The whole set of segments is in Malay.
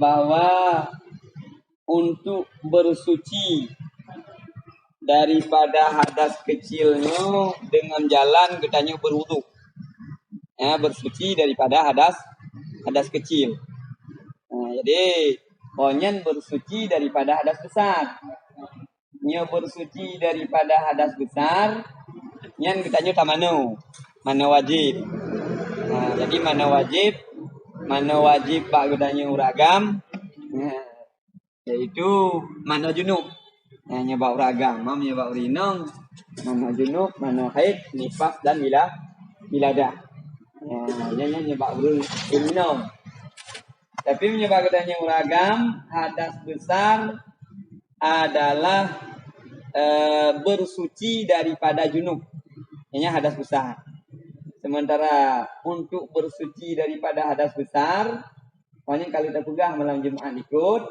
bahwa untuk bersuci daripada hadas kecilnya dengan jalan katanya berwudu. Ya, bersuci daripada hadas kecil. Nah, jadi konyen bersuci daripada hadas besar. Nyo bersuci daripada hadas besar, nyen katanya tamano, mana wajib. Nah, jadi mana wajib pak katanya uragam. Nah, yaitu mana junub. Nah, nyebab uragam, nyebab urinong, mana junub, mana haid, nifas dan wiladah. Nah, nyebab urinong. Tapi menyebab katanya uragam, hadas besar adalah bersuci daripada junub. Ini hadas besar. Sementara untuk bersuci daripada hadas besar, pokoknya kalau kita pegang malam Jumat ikut,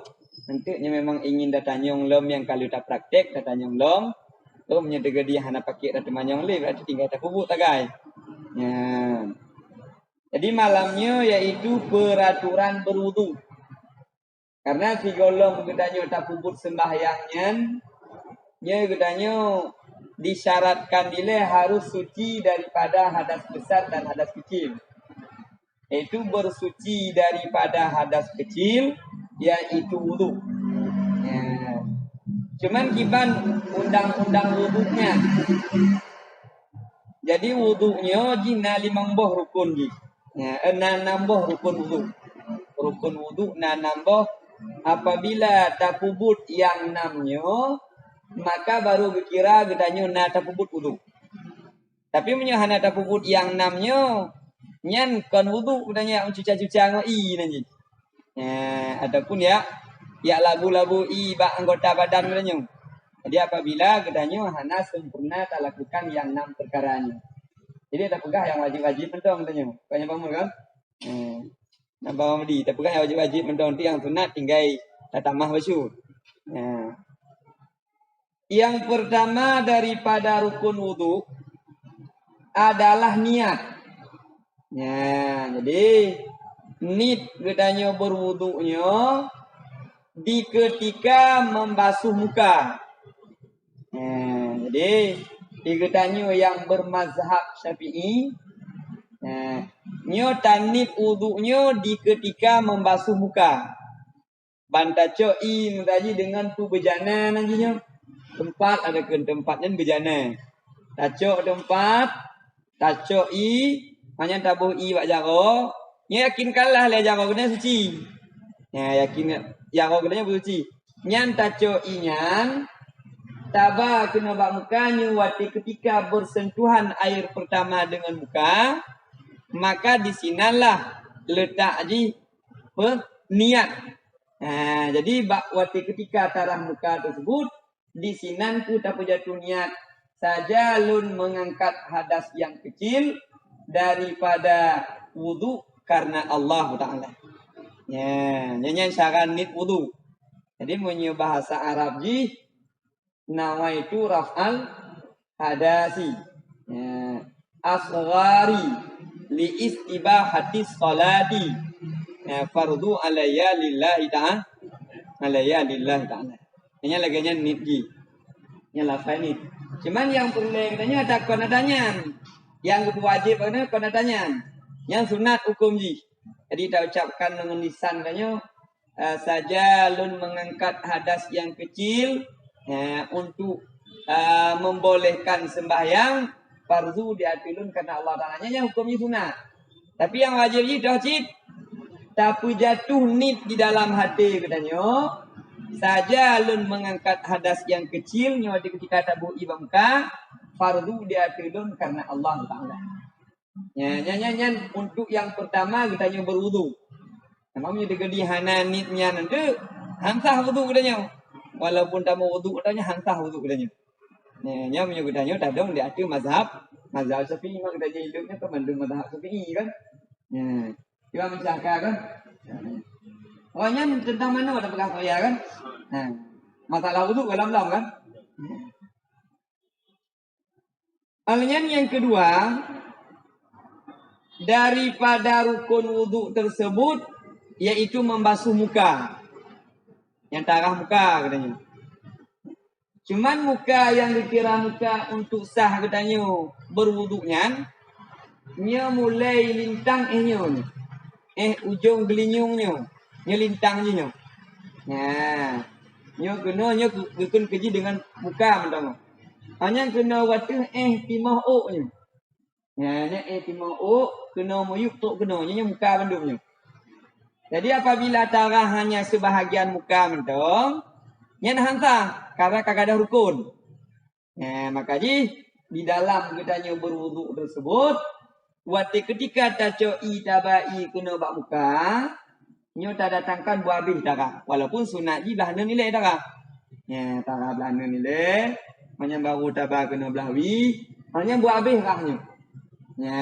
nantinya memang ingin datanya lom yang kalau kita praktek datanya lom, lomnya tegadi hana pakai data manyong le, berarti tinggal tak kubuk tagai. Ya. Jadi malamnya yaitu peraturan berwudu. Karena si golong gedanya tak puput sembahyangnya, nya gedanya disyaratkan dile harus suci daripada hadas besar dan hadas kecil. Yaitu bersuci daripada hadas kecil, yaitu wudu. Ya. Cuman kiban undang-undang wudunya. Jadi wudunya jina 5 rukun ji. Ya, 6 rukun wudu. Rukun wudu 6 apabila tapubut yang 6-nya maka baru dikira gedanya na tapubut wudu. Tapi menyahana tapubut yang 6-nya nyan kon wudu gedanya cuca-cuca ngoi nanti. Ya, adapun ya labu-labu ba anggota badan gedanya. Jadi apabila gedanya hana sempurna tak lakukan yang 6 perkaranya. Jadi tak pegah yang wajib-wajib mentong katanya. Banyak bangun kan? Nampak mandi. Tak pegah yang wajib-wajib mentong yang sunat tinggal tamah basuh. Yang pertama daripada rukun wudu adalah niat. Ya, jadi niat katanya berwudunya di ketika membasuh muka. Jadi dikatanya yang bermazhab Syafi'i, nyo tanit wudunya di ketika membasuh muka. Bantaco tadi dengan tu bejana nantinya. Tempat ada ke tempatnya bejana. Taco tempat, taco hanya tabuh wak jaro. Nya yakinkanlah le jaro kena suci. Ya yakin jaro kena suci. Nyan taco nyan taba kena bak mukanya waktu ketika bersentuhan air pertama dengan muka, maka di sinalah letak niat. Nah, jadi bak waktu ketika tarah muka tersebut di sinanku tak jatuh niat saja lun mengangkat hadas yang kecil daripada wudu karena Allah Taala. Ya, nyanyi syarat nit wudu. Jadi punya bahasa Arab ji nawaitu raf'al hadasi. Ya, asghari li istibahati salati. Ya, fardu alayya lillahi ta'ala. Alayya lillahi ta'ala. Ini laganya nit ji. Ini lafaz nit. Cuman yang perlu katanya ada konadanya. Yang wajib ada konadanya. Yang sunat hukum ji. Jadi kita ucapkan dengan lisan katanya saja lun mengangkat hadas yang kecil untuk membolehkan sembahyang fardu diatilun karena Allah Ta'ala nya hukumnya sunat. Tapi yang wajib ji wajib tapi jatuh nit di dalam hati katanya saja lun mengangkat hadas yang kecil nyawa ketika tabu ibamka fardu diatilun karena Allah Ta'ala. Nyanyi untuk yang pertama katanya berwudu. Namanya digedi hana nitnya nanti hansah wudu katanya. Walaupun tak mau wudu katanya hansah wudu katanya. Nya punya katanya tadong diatur mazhab Syafi'i memang katanya hidupnya ke Bandung mazhab Syafi'i kan. Kita mencakar kan. Pokoknya tentang mana ada pegang saya kan. Masalah wudu dalam kan. Alnya yang kedua daripada rukun wudu tersebut yaitu membasuh muka. Yang tarah muka katanya. Cuman muka yang dikira muka untuk sah katanya berwuduknya, nya mulai lintang ehnya. Ujung gelinyungnya. Nya lintang je nya. Nah, nya kena nya kena keji dengan muka mentang. Hanya kena watu timah oknya. Nah, nya timah ok kena muyuk tok kena nya muka bandumnya. Jadi apabila tarah hanya sebahagian muka mentong, nya hantar karena kagak ada rukun. Nah, makanya di dalam kitanya berwuduk tersebut, waktu ketika tacoi tabai kena bak muka, nya tak datangkan buah habis darah. Walaupun sunat ji belahana nilai darah. Ya, tarah belahana nilai, hanya baru tabah kena belawi, hanya buah habis darahnya. Ya,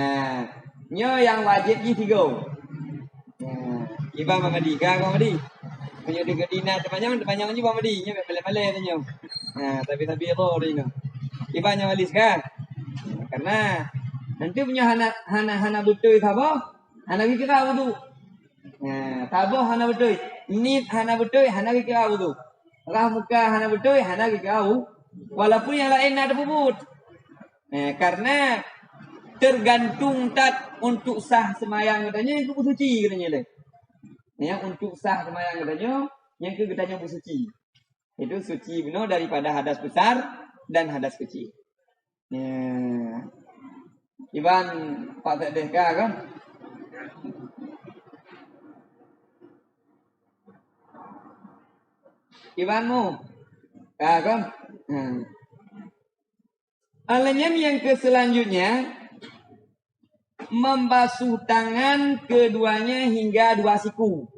nya yang wajib ji 3. Iba mamadi ka mamadi. Punya dekat dina temannya je mamadi nya balik-balik tanya. Tapi itu dino. Iba nya walis ka. Karena nanti punya hana betul apa? Hana kira wudu. Tabo hana betul. Nit hana betul, hana kira wudu. Rah muka hana betul, hana kira wudu. Walaupun yang lain ada bubut. Karena tergantung tat untuk sah semayang katanya itu suci katanya deh. Yang untuk sah semayang katanya, yang ke katanya bersuci. Itu suci benar daripada hadas besar dan hadas kecil. Iban Pak Sedeka kan? Ibanmu, kan? Alanya yang ke selanjutnya membasuh tangan keduanya hingga 2 siku.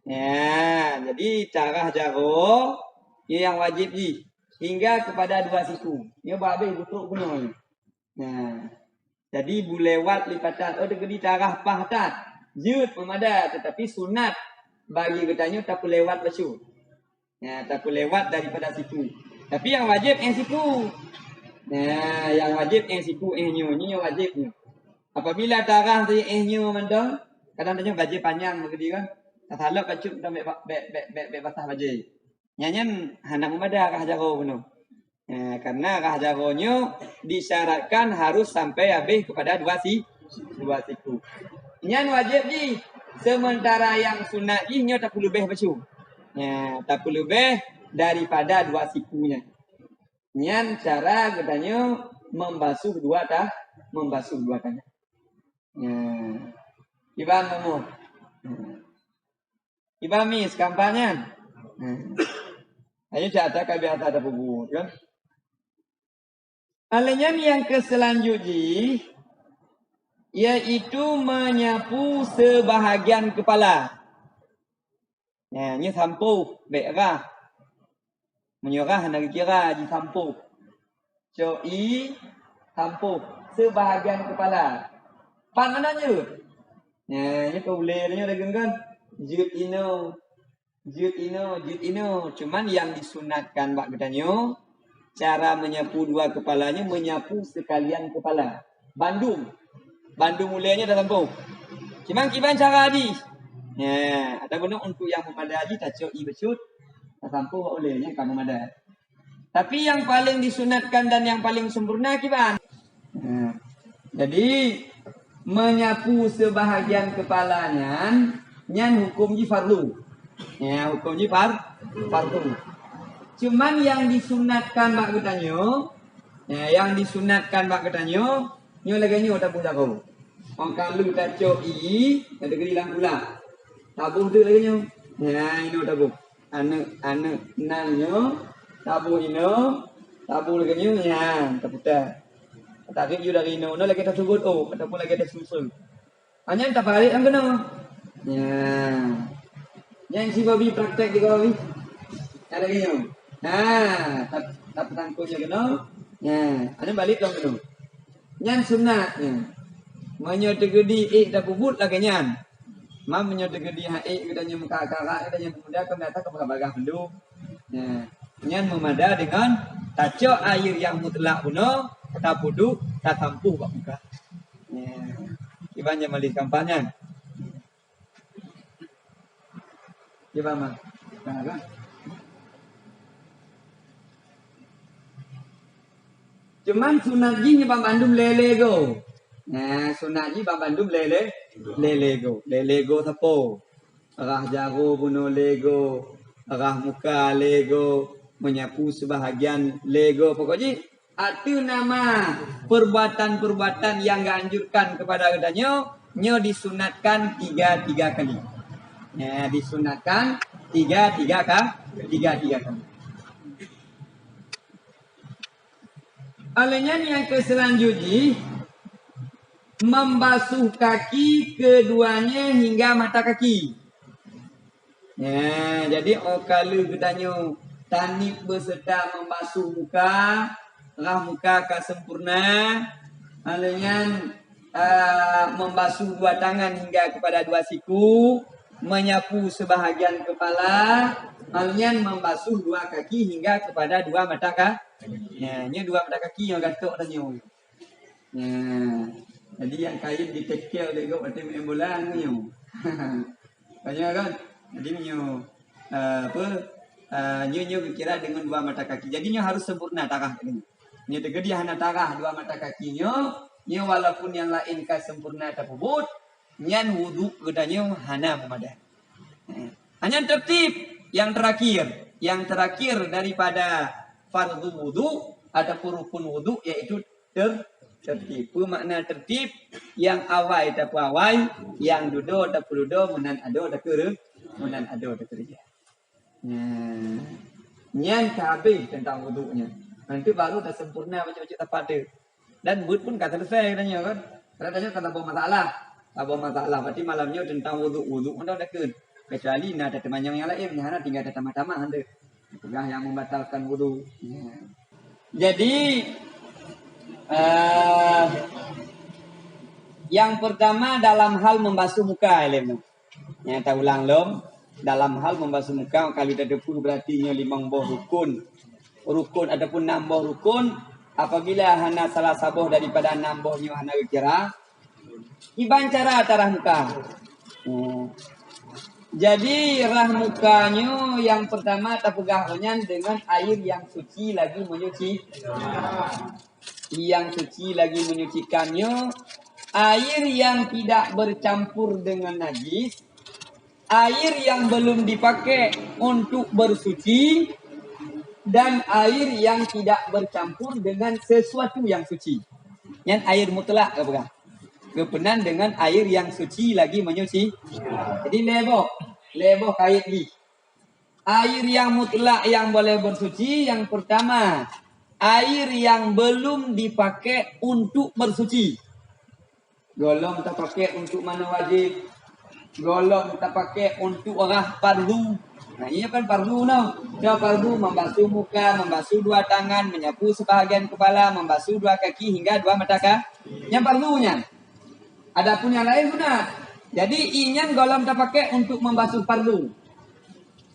Ya, jadi cara jaro yang wajib hingga kepada 2 siku. Ya babe butuh guna. Nah, jadi bulewat lipatan di tarah pahtat. Jut memada tetapi sunat bagi katanya tak lewat lesu. Ya, tak lewat daripada siku. Tapi yang wajib siku. Nah, yang wajib siku nyo wajibnya. Apabila tarah tu nyo mentong, kadang-kadang baju panjang begitu kan. Salah pacut dah be basah baju. Nyanyian hendak memada kah jaro penuh. Karena kah jaronyo disyaratkan harus sampai habis kepada 2 siku. Nyan wajib ni. Sementara yang sunat ni nyo tak perlu lebih baju. Tak perlu lebih daripada 2 sikunya. Nyan cara katanya membasuh 2 tangan. Iban kamu. Iban mis kampanye. Ayo jatah kabe ada bubu kan. Alanya yang ke selanjutnya yaitu menyapu sebahagian kepala. Ini sampo be'rah. Menyerah nak kira di sampo. Coi sampo sebahagian kepala. Pan mananya? Ini bolehnya lagi kan. Jut ino. Cuman yang disunatkan bak katanya cara menyapu 2 kepalanya menyapu sekalian kepala. Bandung mulainya dalam bau. Cuman kiban cara di. Ada benar untuk yang memadai tak coi becut. Tak sampu olehnya kamu memadai. Tapi yang paling disunatkan dan yang paling sempurna kiban. Jadi menyapu sebahagian kepalanya nyan hukum ji fardu. Hukum ji fardu. Cuman yang disunatkan bak katanya, nyo lagi nyo tak boleh kau. Orang kalau tak coi, ada gerilang pula. Tabuh tu lagi nyo. Ini tabuh. Anak nalnya tabuh lagi nyo tak putar. Tapi you dari no lagi tak sebut ataupun lagi tak susul. Hanya tak balik ang kena. Yang si babi praktek di babi. Ada gini. Tak tangkunya kena. Ada balik dong kena. Yang sunat. Menyodegedi tak bubut lagi nyan. Menyodegedi katanya muka kakak katanya pemuda kena tak bagah pendu. Nyan memada dengan taco air yang mutlak puno. Tak puduk, tak tampuh bak muka. Iban yang malih kampanye. Dia paham? Kan? Cuman sunat ji Pak Bandung lele go. Nah, sunat ji Pak Bandung lele go. Lele go tapo. Arah jago bunuh lego, arah muka lego, menyapu sebahagian lego. Pokoknya itu nama perbuatan-perbuatan yang dianjurkan kepada kepadanya, nyo disunatkan tiga kali. Ya, disunatkan tiga kali. Alenya yang ke selanjutnya membasuh kaki keduanya hingga mata kaki. Ya, jadi kalau katanya tanip beserta membasuh muka, rah muka ka sempurna, alenya membasuh dua tangan hingga kepada dua siku, menyapu sebahagian kepala, alenya membasuh dua kaki hingga kepada dua mata kaki. Ya, ini dua mata kaki yang gatok tanya. Ya, jadi yang kain ditekel dego berarti main bola nyo. Banyak kan? Jadi nyo nyo kira dengan dua mata kaki. Jadi nyo harus sempurna tarah ini. Nyo tegedi hana tarah dua mata kaki nyo walaupun yang lain ka sempurna tapubut, nyan wudu kedanyo hana memadai. Hanya tertib yang terakhir daripada fardu wudu ataupun rukun wudu yaitu tertib. Makna tertib yang awai tapu awai, yang dudo tapu dudo, munan ado kerja. Nyan kabeh tentang wudunya. Nanti baru dah sempurna macam-macam tapada. Dan wud pun kata selesai katanya kan. Katanya kata bawa masalah. Tak bawa masalah. Berarti malamnya tentang wudu anda dah kun. Kecuali nak ada teman yang lain, hanya tinggal ada tamah-tamah anda. Itulah yang membatalkan wudu. Jadi yang pertama dalam hal membasuh muka, yang tak ulang lom. Dalam hal membasuh muka, kalau ada 10 berarti 5 buah rukun ataupun 6 buah rukun. Apabila hana salah sabuh daripada 6 buahnya hana kira, iban cara tarah muka. Jadi rah mukanya yang pertama tapugahnya dengan air yang suci lagi menyuci. Yang suci lagi menyucikannya, air yang tidak bercampur dengan najis, air yang belum dipakai untuk bersuci, dan air yang tidak bercampur dengan sesuatu yang suci. Yang air mutlak apa? Kepenan dengan air yang suci lagi menyuci. Jadi lebo kait di. Air yang mutlak yang boleh bersuci yang pertama, air yang belum dipakai untuk bersuci. Golong tak pakai untuk mana wajib. Golong tak pakai untuk orang fardu. Nah, ini kan fardu no. Dia fardu membasuh muka, membasuh dua tangan, menyapu sebahagian kepala, membasuh dua kaki hingga dua mata kaki. Yang fardunya. Adapun yang lain guna. Jadi inyan golong tak pakai untuk membasuh fardu.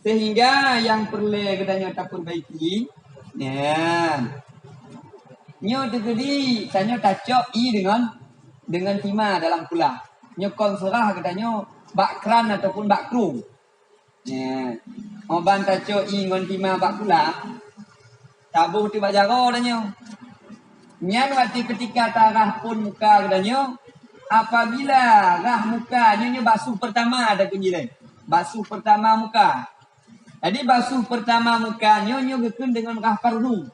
Sehingga yang perlu kedanya tak perbaiki. Ya. Nyo tegedi tanya tacok i dengan timah dalam pula. Nyo konserah kedanya bakran ataupun bakru. Ya. Oban tacok i ngon timah bak pula. Tabuh tiba jaro danyo. Nyan waktu ketika tarah pun muka kedanya. Apabila rah muka nyo basuh pertama ada kunjilan. Basuh pertama muka. Jadi basuh pertama muka nyo gekun dengan rah fardu.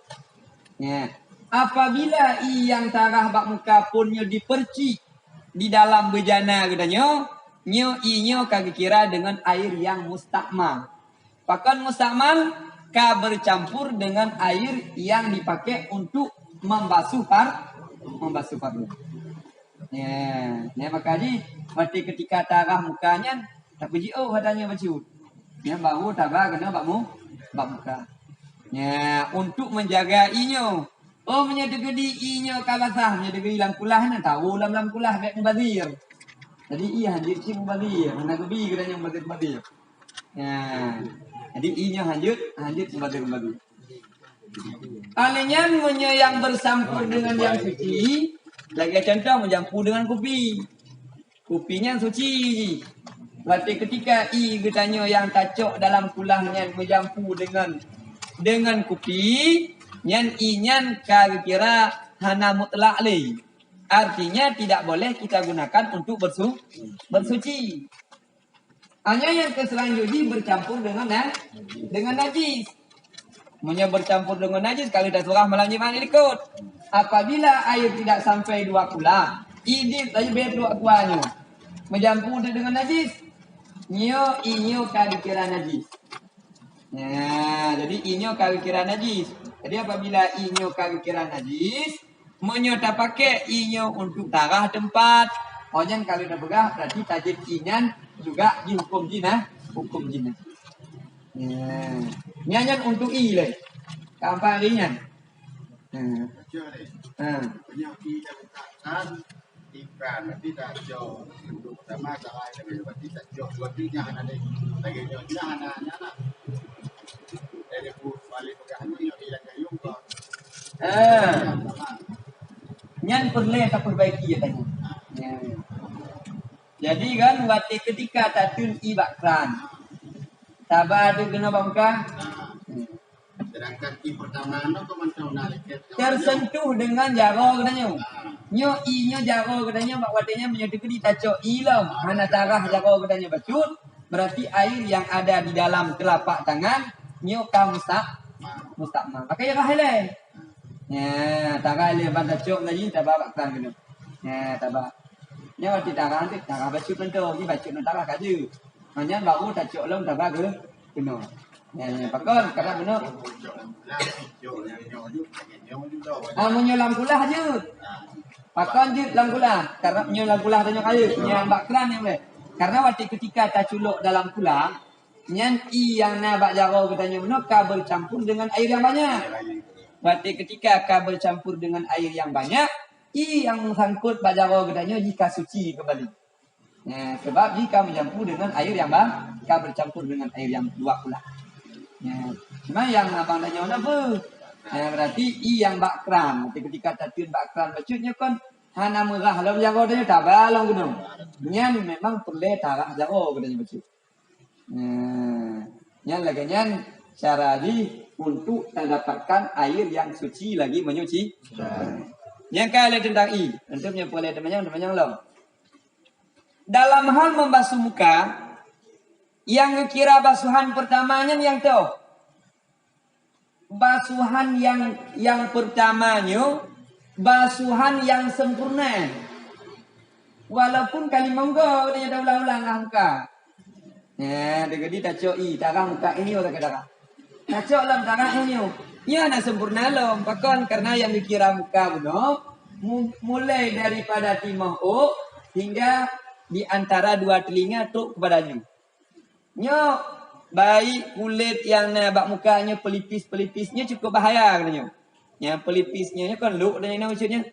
Ya. Apabila yang tarah bak muka pun nyo dipercik di dalam bejana katanya, nyo kagak kira dengan air yang mustakmal. Bahkan mustakmal ka bercampur dengan air yang dipakai untuk membasuh fardu. Ya, makanya mati ketika tarah mukanya tak puji katanya baju. Ya baru tabah kena bak muka. Ya, untuk menjaga inyo. Menyedegedi inyo kalasah, menyedegedi lam kulah na tahu lam kulah baik mubazir. Jadi iya hanjut si mubazir, mana gebi katanya mubazir. Ya. Jadi inyo hanjut mubazir. Alenya yang bersampur dengan yang suci. Lagi contoh menjampu dengan kopi. Kopinya suci. Berarti ketika i katanya yang tacok dalam kulahnya menjampu dengan kupi, nyan i nyan kira hana mutlak le. Artinya tidak boleh kita gunakan untuk bersuci. Hanya yang selanjutnya bercampur dengan najis. Punya bercampur dengan najis kalau dah surah malam jimat ikut. Apabila air tidak sampai 2 kulah, idip saja berdua kuahnya. Mencampur dengan najis. Inyo kali kira najis. Ya, jadi inyo kali kira najis. Jadi apabila inyo kali kira najis, menyo tak pakai inyo untuk tarah tempat. Ojan kalau dah pegah berarti tajid inyan juga dihukum jinah, hukum jinah. Ya. Nyanyian untuk i le. Kampang ringan. Penyakit ikan nanti tak jauh untuk sama salah yang berarti tak jauh buatnya ada lagi jauhnya ada dari balik pegangan yang tidak kayung kok. Nyan perlu tak perbaiki ya tanya. Jadi kan waktu ketika tatun i bakran. Tabah ada kena bangka. Sedangkan i pertama no kementau nalik. Tersentuh dengan jaro katanya. Nyo jaro katanya bak watenya menjadi kedi taco ilam. Hana tarah jaro katanya bacut. Berarti air yang ada di dalam telapak tangan nyo mustakmal. Pakai ya kahile. Ya, tarah le pada cok lagi tabah bakran kena. Ya, tabah. Nyo di tarah nanti tarah bacut tentu, ni bacut tarah kaju. Hanya baru tak cok lom tabah ke kena. Ya, pakon kata benar. Menyolam kulah je. Pakon je lam kulah. Karena menyolam kulah tanya kaya. Yang bakran yang boleh. Karena waktu ketika tak culuk dalam kulah, nyan i yang na bak jaro katanya benar ka bercampur dengan air yang banyak. Waktu ketika ka bercampur dengan air yang banyak, i yang mengsangkut bak jaro katanya jika suci kembali. Ya, sebab jika mencampur dengan air yang bercampur dengan air yang 2 kulah. Ya, cuma yang abang tanya apa? Ya, berarti i yang bakran. Ketika tatun bakran maksudnya kan hana merah lalu jaro tanya tabah lalu gunung. Nyan memang perlu tarah jaro katanya maksud. Nyan lagi nyan cara di untuk mendapatkan air yang suci lagi menyuci. Yang kali tentang i, tentunya boleh teman-teman lo. Dalam hal membasuh muka, yang kira basuhan pertamanya yang tahu. Basuhan yang pertamanya, basuhan yang sempurna. Walaupun kali monggo dia dah ulang-ulang muka. Ya, dia tak coi, darah muka ini orang darah. Tak cok lam darah ini. Ya nak sempurna lom, pakon karena yang dikira muka buno, mulai daripada timah hingga di antara 2 telinga tuk kepadanya. Nyo baik kulit yang nabak mukanya pelipis-pelipisnya cukup bahaya katanya. Yang pelipisnya kan luk dan yang maksudnya.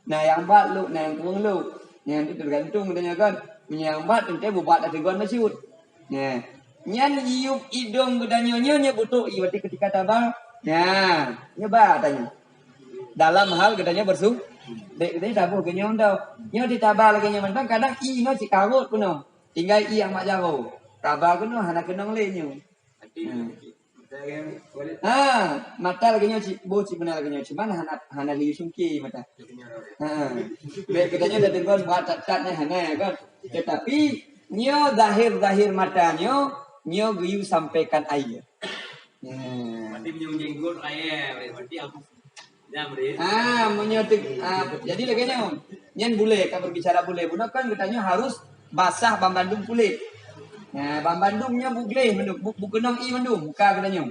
Nah yang bat luk, nah yang kurang luk. Yang itu tergantung katanya kan. Yang bat tentu buat ada teguan maksud. Nah, nyan iup hidung katanya nyo butuh iwati ketika tabang. Nah, nyoba tanya. Dalam hal katanya bersuh. Dek dia tabuh ke nyong tau. Nyong ditabah lagi nyong mentang kadang i no si karut kuno. Tinggal i yang mak jaro. Tabah kuno hana kenong le nyong. Mata lagi nyong si bo si benar lagi nyong. Cuman hana liu sungki mata. Dek katanya dah tengok buat cat-catnya hana kan. Tetapi nyo zahir mata nyo guyu sampaikan air. Berarti minum jenggot air. Berarti aku jadi lagi nyan bule kan berbicara bule budak kan katanya harus basah bambandung kulit. Nah, bambandungnya bugle bukenong i mandung muka katanya.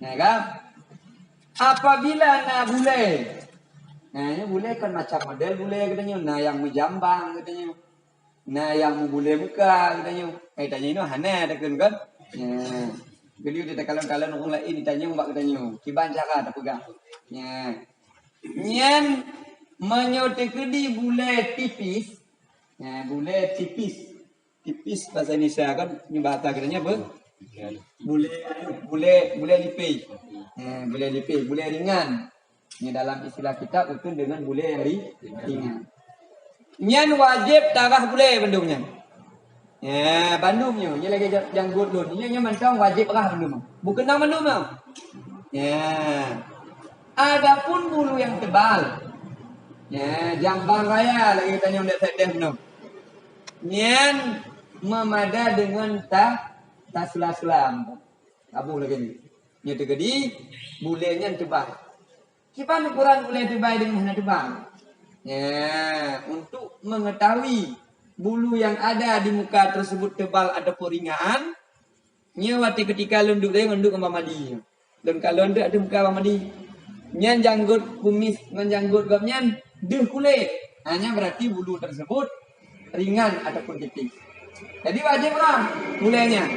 Nah, kan apabila bule. Nah, ini bule kan macam model bule katanya. Nah, yang menjambang katanya. Nah, yang bule muka katanya. Tanya ini hana ada kan. Nah, beliau dia kalau orang lain ditanya mbak katanya. Kiban cara tak pegang. Ya. Nyan menyotekedi bule tipis. Ya, bule tipis. Tipis bahasa Indonesia kan bahasa katanya apa? Bule lipis. Ya, bule lipis, bule ringan. Ini dalam istilah kita itu dengan bule yang ringan. Nyan wajib tarah bule bendungnya. Ya, bandumnya. Dia lagi janggut dun. Dia mentong wajib rah bandum. Bukan nama bandum tau. Ya. Adapun bulu yang tebal. Ya, jambang raya lagi tanya ndak sedeh no. Nyan memada dengan tak selam. Abu lagi ni. Nya tegedi bulenya tebal. Kipan ukuran bule tebal dengan mana tebal? Ya, untuk mengetahui bulu yang ada di muka tersebut tebal atau ringan, nya waktu ketika lunduk dia lunduk ke mamadi. Dan kalau ndak ada muka mamadi, nyan janggut kumis dengan janggut gapnyan deh kulit. Hanya berarti bulu tersebut ringan ataupun tipis. Jadi wajib lah bulenya.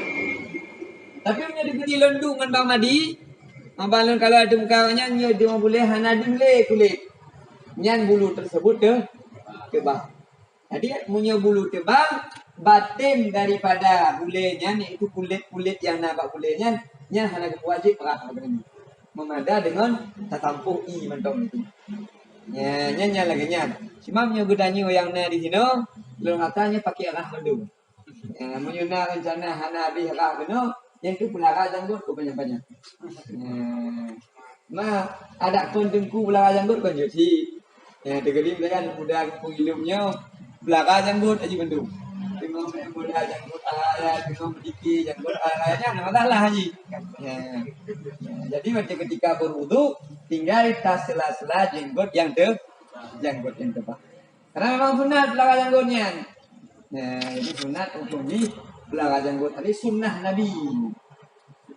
Tapi punya dikedi lunduk dengan mamadi, mabalun kalau ada mukanya nya dia boleh hana boleh kulit. Nyan bulu tersebut tebal. Jadi punya bulu tebal, batin daripada bulenya yaitu kulit-kulit yang nampak bulenya, nya hanya wajib perah begini. Memada dengan tatampuh i mentong itu. Nya lagi nya. Cuma punya gudanyo yang na di sini, belum katanya pakai arah mendung. Menyuna rencana hana habis arah beno, yang itu pelara janggut ko banyak-banyak. Ada pun tengku pelara janggut kan jadi. Tegedi kan mudah pengilumnya belakang janggut aja bandung. Tengok mudah janggut ayat, tengok diki janggut ayatnya ada masalah haji. Jadi macam ketika berwudu tinggal tas sela-sela jenggot yang tebal. Karena memang sunat belakang janggutnya. Jadi sunat untuk di belakang janggut tadi sunnah Nabi.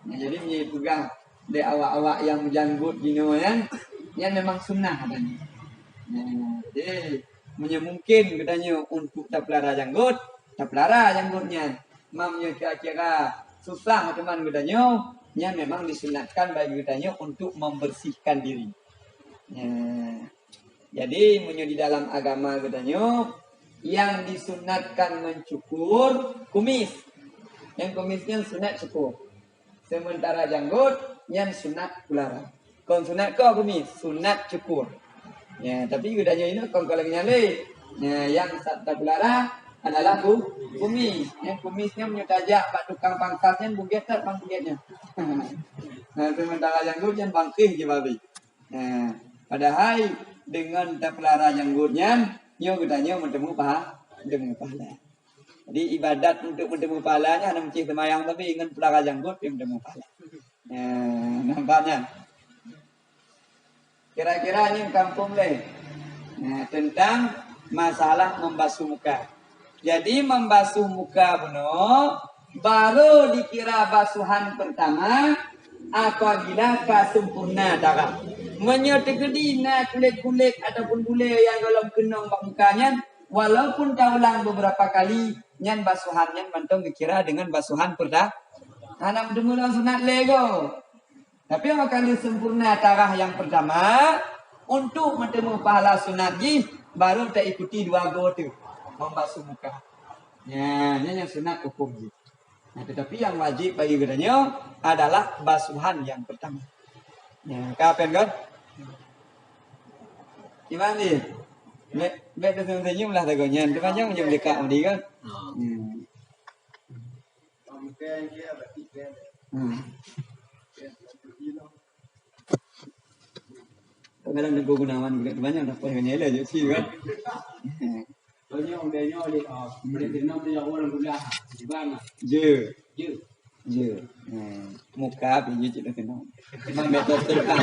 Jadi menjadi pegang de awak-awak yang janggut gino yang memang sunnah katanya. Jadi mungkin katanya untuk tak pelihara janggutnya. Mamnya kira-kira susah teman katanya, yang memang disunatkan bagi katanya untuk membersihkan diri. Jadi di dalam agama katanya yang disunatkan mencukur kumis. Yang kumisnya sunat cukur. Sementara janggut yang sunat pelihara. Kon sunat kau kumis, sunat cukur. Ya, tapi gudanya ini kalau lagi nyale, yang sabda belara adalah kumis. Yang kumisnya menyetajak pak tukang pangkasnya buget tak bugetnya. Sementara janggutnya bangkih je babi. Padahal dengan pelara janggutnya, nyo gudanya bertemu pahala. Jadi ibadat untuk bertemu pahalanya hanya mencih semayang tapi dengan pelara janggut yang bertemu pahala. Nampaknya. Kira-kira ini kampung leh. Tentang masalah membasuh muka. Jadi membasuh muka beno baru dikira basuhan pertama apabila kasempurna darah. Menyetegedi na kulit-kulit ataupun bule yang dalam kenong bak mukanya walaupun kaulang beberapa kali nyan basuhannya mentong dikira dengan basuhan pertama. Anak bertemu sunat lego. Tapi kali sempurna tarah yang pertama untuk bertemu pahala sunat baru kita ikuti dua go tu membasuh muka. Yang sunat hukum. Tetapi yang wajib bagi katanya adalah basuhan yang pertama. Kapan kan? Gimana ni? Baik tu senyum lah tagonya. Tu macam dekat mudi kan? Kadang ada gunawan banyak dah payah nyela je sih kan. Soalnya ondenya oleh mereka dia orang kuliah di mana? Je. Muka biji tidak kenal. Metode terkang.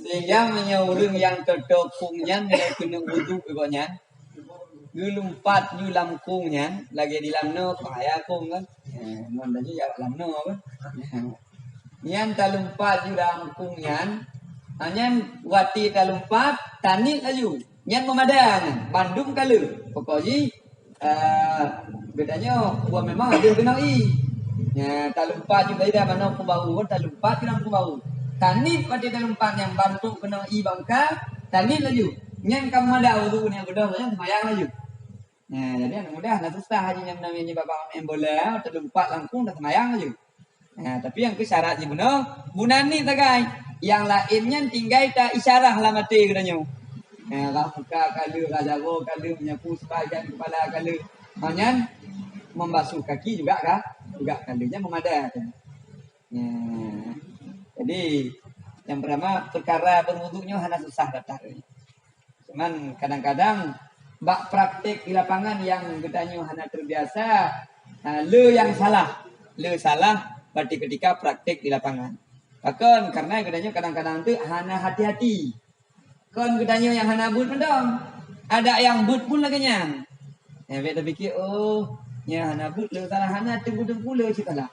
Sehingga menyuruh yang terdokungnya mulai kena wudu pokoknya. Lumpat yu lamkungnya lagi di lamno payah kung kan. Mondanya ya lamno kan. Nyan talumpat yu lamkungnya. Nyan wati talumpat tanit ayu. Nyan memadang Bandung kalu. Pokoknya bedanya gua memang ada kenal i. Ya talumpat juga ida mana ku bau kan talumpat kenal ku bau. Tanit wati talumpat yang bantu kenal i bangka tanit ayu. Nyan kamu ada wudu yang bedah yang semayang ayu. Jadi anak mudah lah susah aja yang namanya bapak embola terlumpat langsung dah semayang aja. Tapi yang kesyarat je benar bunani tagai. Yang lainnya tinggal tak isyarah lah mati katanya. Rah muka kala, rah jaro kala, menyapu sebahagian kepala kala. Maknanya membasuh kaki juga kah? Juga kalanya memadai. Ya. Jadi yang pertama perkara berwuduknya hanya susah datang. Cuman kadang-kadang bak praktik di lapangan yang gedanya hanya terbiasa, le yang salah. Le salah berarti ketika praktik di lapangan. Bahkan karena gedanya kadang-kadang tu hanya hati-hati. Kan gedanya yang hanya but mendong. Ada yang but pun lagi nyang. Ya, kita fikir oh, ya hanya but le salah hanya tunggu-tunggu le cerita lah.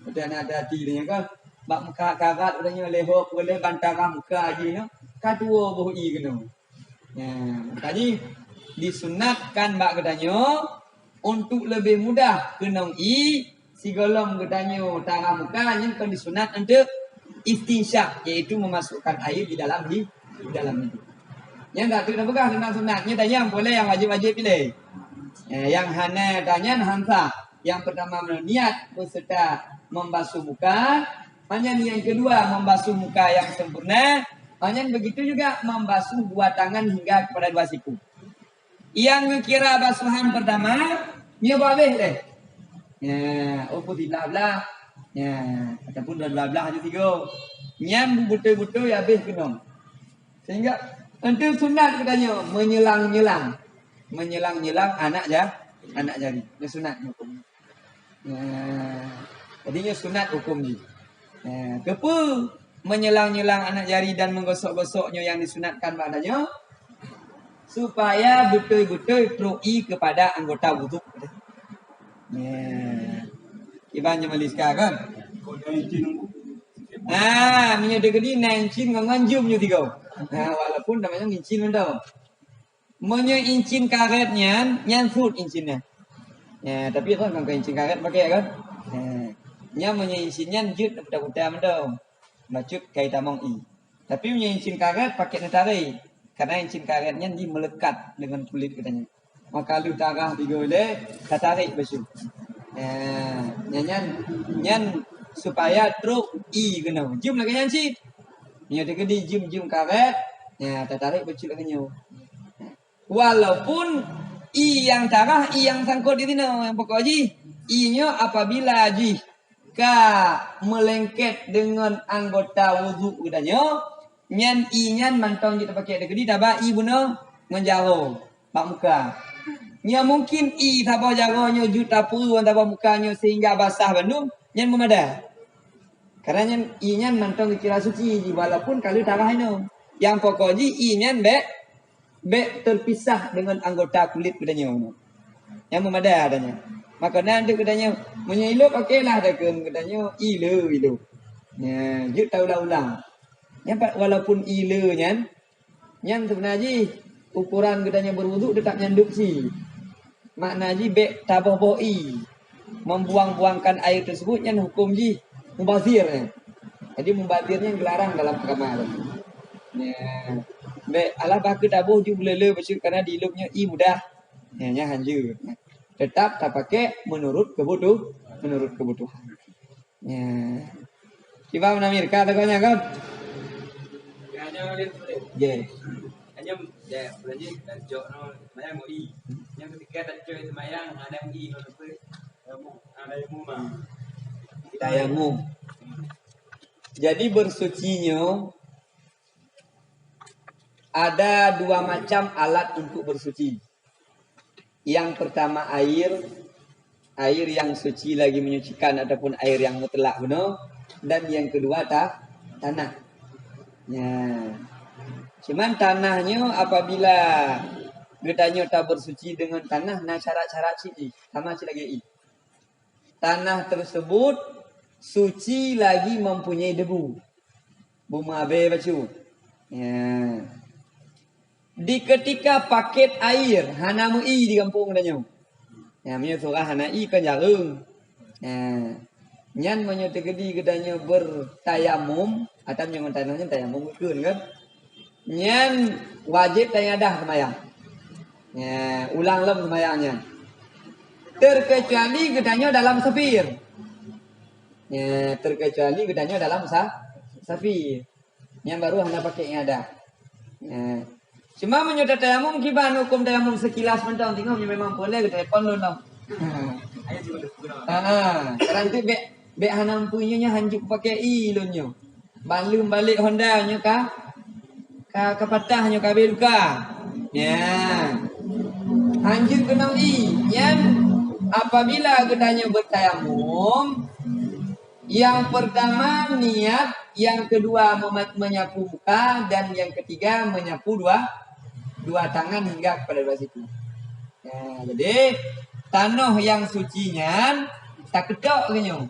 Betul ada hati dia kan. Bak muka karat udahnya lehok boleh bantara muka aje no. Kadua boh i kena. Ya, tadi disunatkan bak gedanya untuk lebih mudah kena i si golong gedanya tara muka yang kan disunat untuk istinsyak yaitu memasukkan air di dalam itu. Yang tak tu dah pegang tentang sunatnya dan yang boleh yang wajib-wajib pilih. Yang hana tanya hamzah. Yang pertama niat beserta membasuh muka. Hanya yang kedua membasuh muka yang sempurna. Hanya begitu juga membasuh dua tangan hingga kepada dua siku. Yang kira basuhan pertama, dia boleh deh. Ya, putih belah-belah. Ya, ataupun dua belah aja tiga. Nyam betul-betul ya habis kena. Sehingga nanti sunat katanya menyelang-nyelang. Menyelang-nyelang anak jari. Dia sunat hukum. Ya, jadinya sunat hukum ni. Kepa menyelang-nyelang anak jari dan menggosok-gosoknya yang disunatkan padanya supaya betul-betul terui kepada anggota wuduk. Iban Jamaliska kan? Minyak gede nancin nganjum nyu tiga. Walaupun namanya incin mendau. Menyo incin karetnya nyansut incinnya. Ya, tapi itu kan incin karet pakai kan? Nya menyo incinnya jut buta-buta mendau. Macut kaita mong i. Tapi menyo incin karet pakai netari. Karena incin karetnya di melekat dengan kulit katanya. Maka lu tarah digoleh katarik besu. Nyan supaya truk i kena. Jum lagi nyan sih. Nya digedi jum karet. Ya, tertarik becu lagi nyu. Walaupun i yang tarah, i yang sangkut di sini yang pokok ji. I-nya apabila ji ka melengket dengan anggota wudu udahnya, nyan i-nyan mantong kita pakai digedi taba i guna menjauh bak muka. Nya mungkin i taba jagonya juta puluh taba mukanya sehingga basah bandung nyan memadai. Karena nyan i-nyan mantong dikira suci walaupun kalau tarah ini. Yang pokok ji i-nyan be terpisah dengan anggota kulit kudanya. Yang memadai adanya. Maka nanti kudanya menyiluk okeylah dakem kudanya ilu. Ya, jut tahu ulang. Yang walaupun ilu nyan sebenarnya ukuran kudanya berwuduk tetap nyanduk si. Makna ji be tabah boi. Membuang-buangkan air tersebut nyan hukum ji mubazir. Jadi mubazirnya dilarang dalam agama. Ya. Be alah baku tabuh ju lele bersih karena dilupnya i mudah. Nya hanjur. Tetap tak pakai menurut kebutuhan. Ya. Coba menamirkan takutnya kan? Hanya lihat Ye. hanya ya belanja dan jok no semayang mau i. Yang ketiga dan jok semayang ada i no lepas. Ada yang muma. Tayamum. Jadi bersucinya ada dua macam alat untuk bersuci. Yang pertama air yang suci lagi menyucikan ataupun air yang mutlak benar. Dan yang kedua tanah. Ya. Cuman tanahnya apabila gedanya tak bersuci dengan tanah, nah syarat-syarat sih sama sih lagi. Tanah tersebut suci lagi mempunyai debu. Buma be bacu. Ya. Di ketika paket air hana mui di kampung danyo. Ya menyo surah hana i kan jarung. Ya. Nyan menyo tegedi gedanyo bertayamum atau yang tanahnya tayamum keun kan. Nyan wajib tayadah sembahyang. Ya, ulang lem sembahyangnya. Terkecuali gedanyo dalam safir. Ya, terkecuali gedanyo dalam safir. Yang baru hana pakai yang ada. Cuma menyudah tayamum gimana hukum tayamum sekilas mentang tengok memang boleh ke telepon lu dong. Ayo coba guna. Sekarang tu be hanam punya hanjuk pakai ilunyo. Balum balik Honda nyo ka patah nyo ka beluka. Ya. Hanjuk kena yang apabila gedanya bertayamum, yang pertama niat, yang kedua menyapu muka, dan yang ketiga menyapu dua tangan hingga kepada dua siku. Ya, jadi tanah yang sucinya tak kedok kenyo.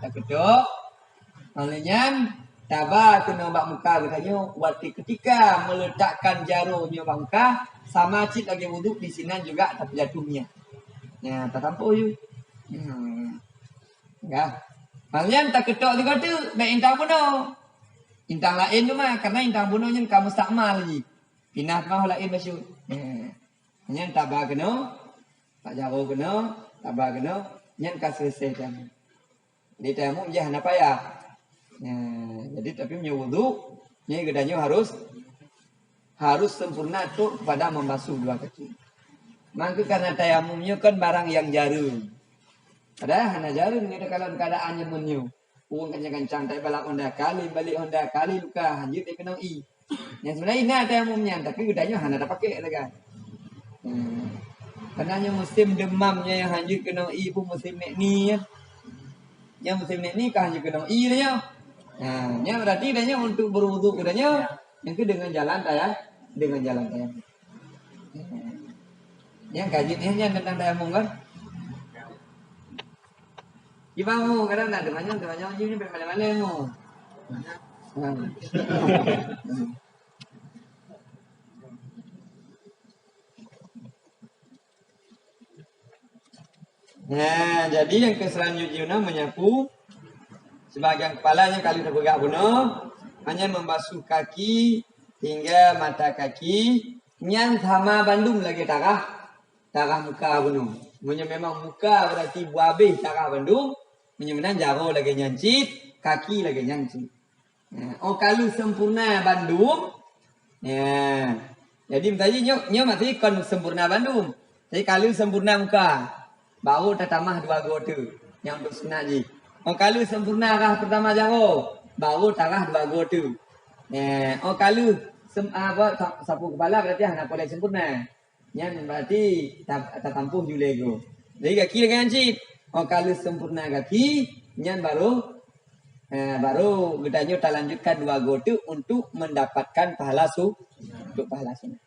Tak kedok. Maknanya tabah kena bak muka katanya waktu ketika meletakkan jarunya bak muka sama cik lagi wuduk di sini juga tak jatuhnya. Ya, tak tampu you. Ya. Maknanya tak kedok juga tu baik intang bunuh. Intang lain tu mah karena intang bunuhnya kamu stakmal lagi. Pindah mah lain masyuk. Nyen tabah kena, tak jauh kena, tabah kena, nyen ka selesai kan. Di tamu jah apa ya? Jadi tapi punya wudu, nya gedanya harus sempurna tu pada membasuh dua kaki. Maka karena tayamumnya kan barang yang jarum. Ada hana jarum ni kalau keadaannya menyu. Uang kencang-kencang tak balak Honda kali, balik Honda kali luka hanjut dia kena i. Yang sebenarnya ini tayamumnya tapi gedanya hana tak pakai lagi. Karena musim demamnya yang hanjut kena i pun musim ni ya. Yang musim ni kan hanjut kena i dia. Nya berarti dia untuk berwudu kedanya yang ke dengan jalan tayang. Yang kajiannya tentang tayamum kan. Gimana mu kadang nak demanya ni mana mu. Nah, jadi yang selanjutnya menyapu sebagian kepalanya kali terpegak bunuh hanya membasuh kaki hingga mata kaki yang sama bandung lagi tarah muka bunuh. Memang muka berarti buabih tarah bandung, menyemenang jauh lagi nyancit, kaki lagi nyancit. Kalau sempurna bandung, ya. Jadi tadi nyo masih kon sempurna bandung. Jadi kalau sempurna muka, baru tamah dua gotu yang untuk sunat ji. Kalau sempurna arah pertama jauh, baru tarah dua gotu. Kalau sapu kepala berarti hanya boleh sempurna. Yang berarti tak tampuh julego. Jadi kaki lagi hancit. Kalau sempurna kaki, yang baru gedanya tak lanjutkan dua gotu untuk mendapatkan pahala untuk pahala sunat.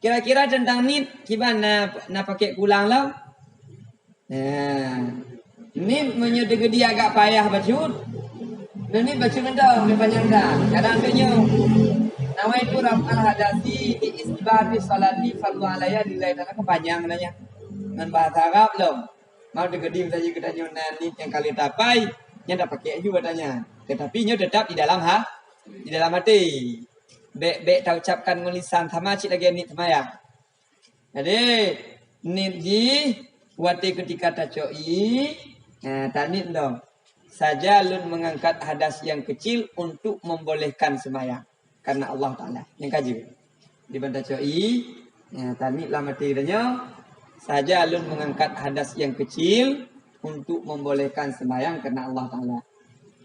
Kira-kira tentang ni gimana nak pakai pulang lah? Ni menyudah dia agak payah bacut. Dan ni bacut dah, dia panjang dah. Kadang tanya, nama itu raf'al hadasi di isbati salati fardu alaya di lain tanah kepanjang nanya. Dan bahasa Arab loh. Mau degedim saja kita nyonan ni yang kali tapai, yang dah pakai juga tanya. Tetapi nyo tetap di dalam hati. Bek tak ucapkan ngulisan sama cik lagi ni sama ya. Jadi ni ji waktu ketika tacoi, tanit dong. Saja lun mengangkat hadas yang kecil untuk membolehkan sembahyang karena Allah Taala yang kaji. Di bantah coi, tanit lah materinya. Saja lun mengangkat hadas yang kecil untuk membolehkan sembahyang karena Allah Taala.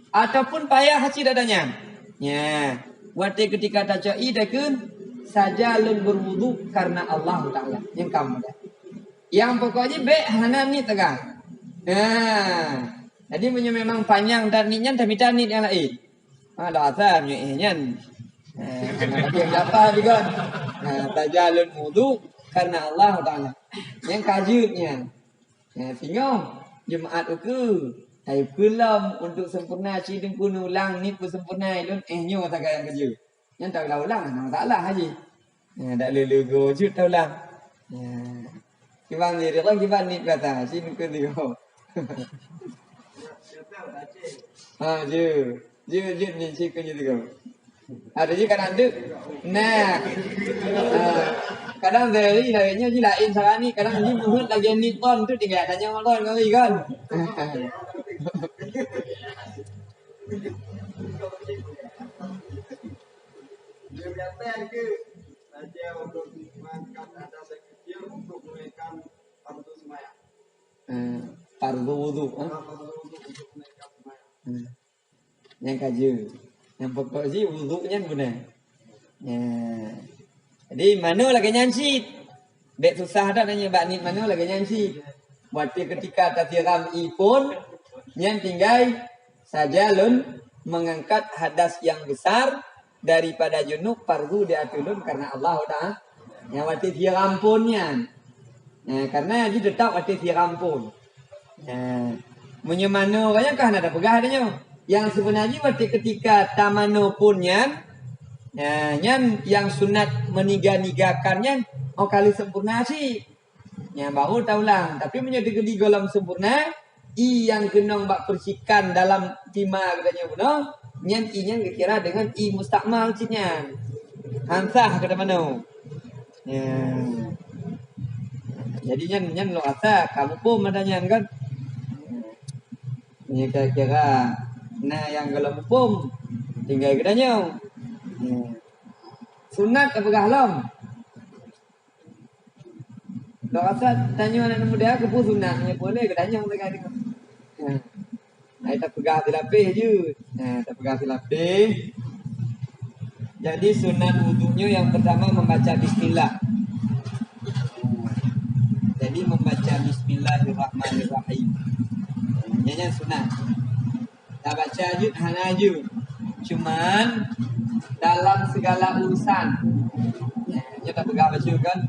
Ataupun payah haji dadanya. Waktu ketika tacoi dakun saja lun berwudu karena Allah Taala yang kamu dah. Yang pokoknya hana ni tegang. Jadi memang panjang dan ninya tapi tanit yang lain. Ada asal nyen. Tapi yang dapat juga. Tajalun wudu karena Allah Taala. Yang kajutnya. Sehingga Jumaat uku ayo kelam untuk sempurna cideng kuno ulang ni pun sempurna ilun nyo tak yang kerja. Yang tak ulang masalah haji. Tak lelu cut tak ulang. Kibang ni dia kibang ni kata sini ke dia. Je ni cik ke juga. Ada je kadang tu. Nah. Kadang dari lainnya je lain sekarang ni kadang ni muhut lagi ni ton tu tinggal tanya ton kali kan. Dia berapa ke saja untuk mengangkat ada sekecil untuk menaikkan fardu semayang. Fardu wudu. Fardu untuk menaikkan semayang. Yang kaji. Yang pokok sih wudunya guna. Jadi mana lagi nyansi? Dek susah dah nanya bak ni mana lagi nyansi. Berarti ketika tatiram pun yang tinggal saja lun mengangkat hadas yang besar daripada junub fardu diatulun karena Allah dah yang berarti tiram punnya. Karena dia tetap berarti tiram pun. Menyemano banyak kan ada pegah adanya. Yang sebenarnya berarti ketika tamano punnya nyan yang sunat meniga-nigakannya kali sempurna sih. Yang baru taulang. Tapi menjadi di golong sempurna yang kenong bak persikan dalam tima katanya benar. Nyan i-nya kira dengan i mustakmal cinya. Hansah kata mana. Jadi nyan lo asa kamu pun adanya kan. Ini kira-kira nah yang kalau hukum tinggal katanya. Sunat apakah halam? Kalau rasa tanya anak muda ke pun sunatnya boleh ke tanya mereka tengok. Nah, kita pegang silapih je. Kita pegang silapih. Jadi sunat wudunya yang pertama membaca bismillah. Jadi membaca bismillahirrahmanirrahim. Ini sunat. Tak baca ajud hana ajud. Cuman dalam segala urusan. Kita tak pegang baca kan.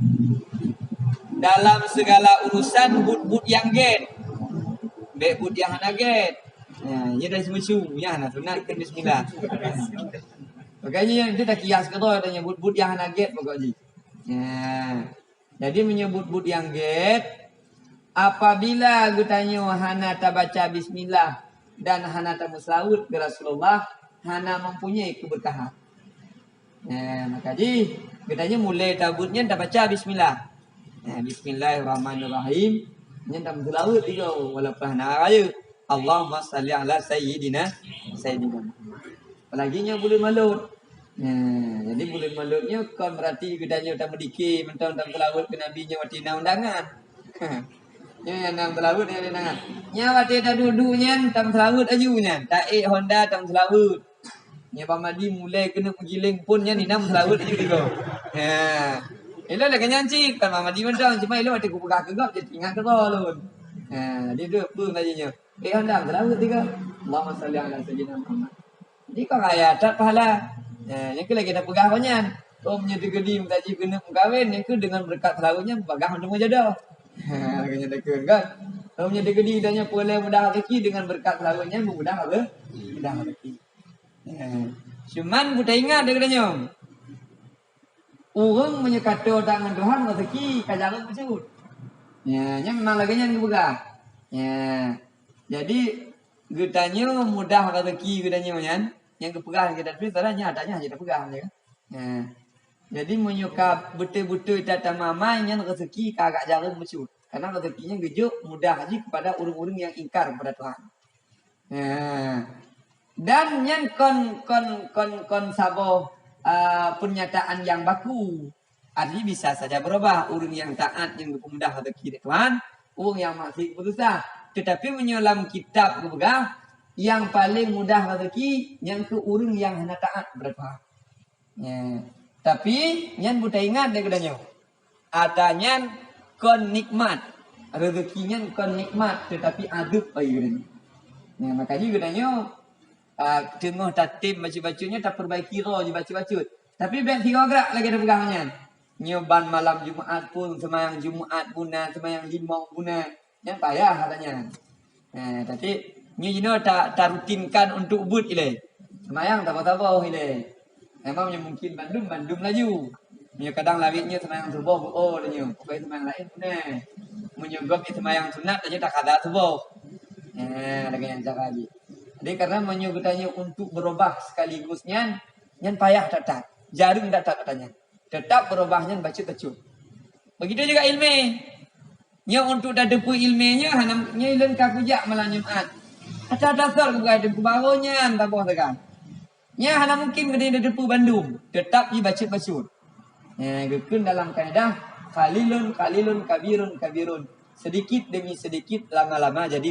Dalam segala urusan but yang get. But yang hana get. Ia dah semua cu. Yang hana sunat kan bismillah. Makanya yang dia tak kias kata adanya but yang hana get pokoknya. Jadi menyebut but yang get. Apabila gutanya hana tak baca bismillah dan hana tak berselawat ke Rasulullah, hana mempunyai keberkahan. Maka jadi katanya mulai tabutnya tak baca bismillah. Bismillahirrahmanirrahim. Nya tak berselawat juga walaupun hana raya. Allahumma salli ala sayyidina Muhammad. Apalagi nya bulan malut. Jadi bulan malutnya kon berarti katanya tak mendikir mentang tak berselawat ke nabinya watina undangan. Nya yang selawut yang dengangan. Nya wate tak duduknya tam selawut ajunya. Taik Honda tam selawut. Nya pamadi mulai kena pergiling pun nya ni nam selawut aju juga. Elo lah nyanci kan pamadi mentang cuma elo wate ku pegah gegap jadi ingat ke lun. Dia tu pun tadinya. Honda selawut juga. Allahumma salli ala sayyidina Muhammad. Jadi kau kaya tak pahala. Yang ke lagi tak pegah banyak. Kau punya digedi mentaji kena mengkawin yang ke dengan berkat selawutnya pegah untuk menjodoh. Laganya dekun kan. Kalau punya digedi danya boleh mudah rezeki dengan berkat selawatnya mudah apa? Mudah rezeki. Cuman kita ingat dia katanya. Orang menyekata tangan Tuhan rezeki kajaran bercut. Nya memang laganya yang bergah. Jadi getanya mudah rezeki getanya kan. Yang kepegang kita tapi salahnya adanya hanya pegang je kan. Jadi menyuka betul-betul datang mamai yang rezeki kagak jarang bercut. Karena rezekinya gejuk mudah haji kepada orang-orang yang ingkar kepada Tuhan. Dan yang kon sabo pernyataan yang baku. Artinya bisa saja berubah. Orang yang taat yang mudah rezeki Tuhan, orang yang masih berdosa. Tetapi menyelam kitab kebegah yang paling mudah rezeki yang ke orang yang hanya taat kepada Tuhan. Tapi yang buta ingat dia katanya. Adanya kon nikmat. Rezekinya kon nikmat tetapi adab ayo. Makanya katanya tengah tatim baca-bacanya tak perbaiki roh je baca-baca. Tapi baik 3 gerak lagi ada pegangannya. Nyoban malam Jumaat pun semayang Jumaat guna, semayang 5 guna. Yang payah katanya. Tapi nyo tak rutinkan untuk but ile. Semayang tak apa-apa ile. Memang mungkin Bandung laju. Dia kadang lawitnya semayang subuh dia. Pokoknya semayang lain punah. Menyogok semayang sunat aja tak ada subuh. Dengan cara lagi. Jadi karena menyebutnya untuk berubah sekaligusnya yang payah tetap. Jarum tetap katanya. Tetap berubahnya baca kecil. Begitu juga ilmu. Nya untuk dah depu ilmunya hanamnya ilen kakujak malam Jumaat. Ada dasar ke barunya tak boleh tekan. Nya hana mungkin gede depu Bandung. Tetap dibacut-bacut. Gekun dalam kaidah qalilun qalilun kabirun kabirun. Sedikit demi sedikit lama-lama jadi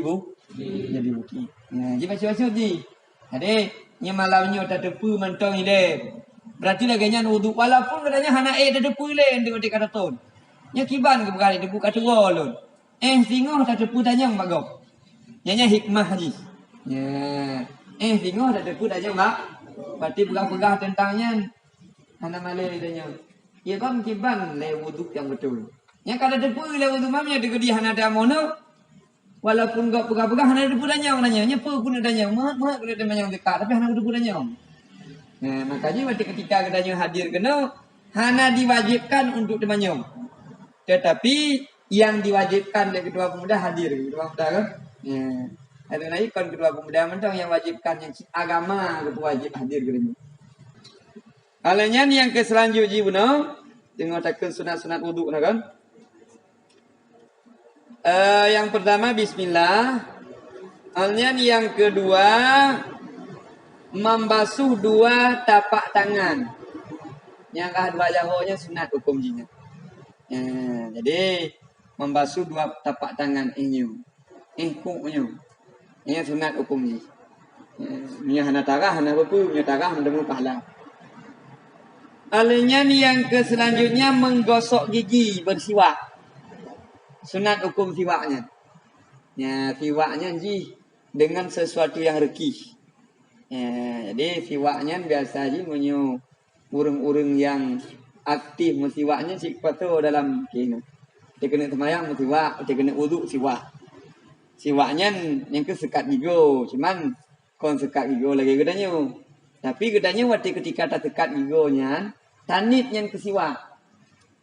jadi bukit. Jadi bacut-bacut ni. Ade nya malamnya tak depu mentong ide. Berarti laganya wudu walaupun katanya hana ada depu len di kata ton. Nya kiban ke berkali depu kat rolon. Tengok tak depu tanya bagok. Nya hikmah haji. Tengok tak depu tanya mak. Berarti pegah-pegah tentangnya hana malai tanya. Ya kan kiban le wudu yang betul. Nya kada depu le wudu mamnya de dia hana ada mono. Walaupun gak pegah-pegah hana depu tanya nanya. Nya pe pun tanya. Mak kena tanya yang dekat tapi hana depu tanya. Makanya waktu ketika katanya hadir kena hana diwajibkan untuk temanyong. Tetapi yang diwajibkan oleh ketua pemuda hadir ketua pemuda kan. Ada lagi kan ketua pemuda mentang yang wajibkan yang agama itu wajib hadir katanya. Alanya yang ke selanjutnya beno tengok takkan sunat-sunat wudu kan. Yang pertama bismillah. Alanya yang kedua membasuh dua tapak tangan. Yang kedua jauhnya sunat hukum jinya. Jadi membasuh dua tapak tangan inyu. Kuknyu. Ini sunat hukum ji. Nya hana tarah hana bepu, nya tarah mendemu pahala. Alanya yang ke selanjutnya menggosok gigi bersiwak. Sunat hukum siwaknya. Siwaknya ji dengan sesuatu yang rekih. Jadi siwaknya biasa aja punya urung-urung yang aktif siwaknya siapa tu dalam kena. Dia kena semayang siwak, dia kena wudu siwak. Siwaknya yang ke sekat gigo, cuman kon sekat gigo lagi gedanya. Tapi gedanya waktu ketika tak sekat gigonya, tanit yang ke siwak.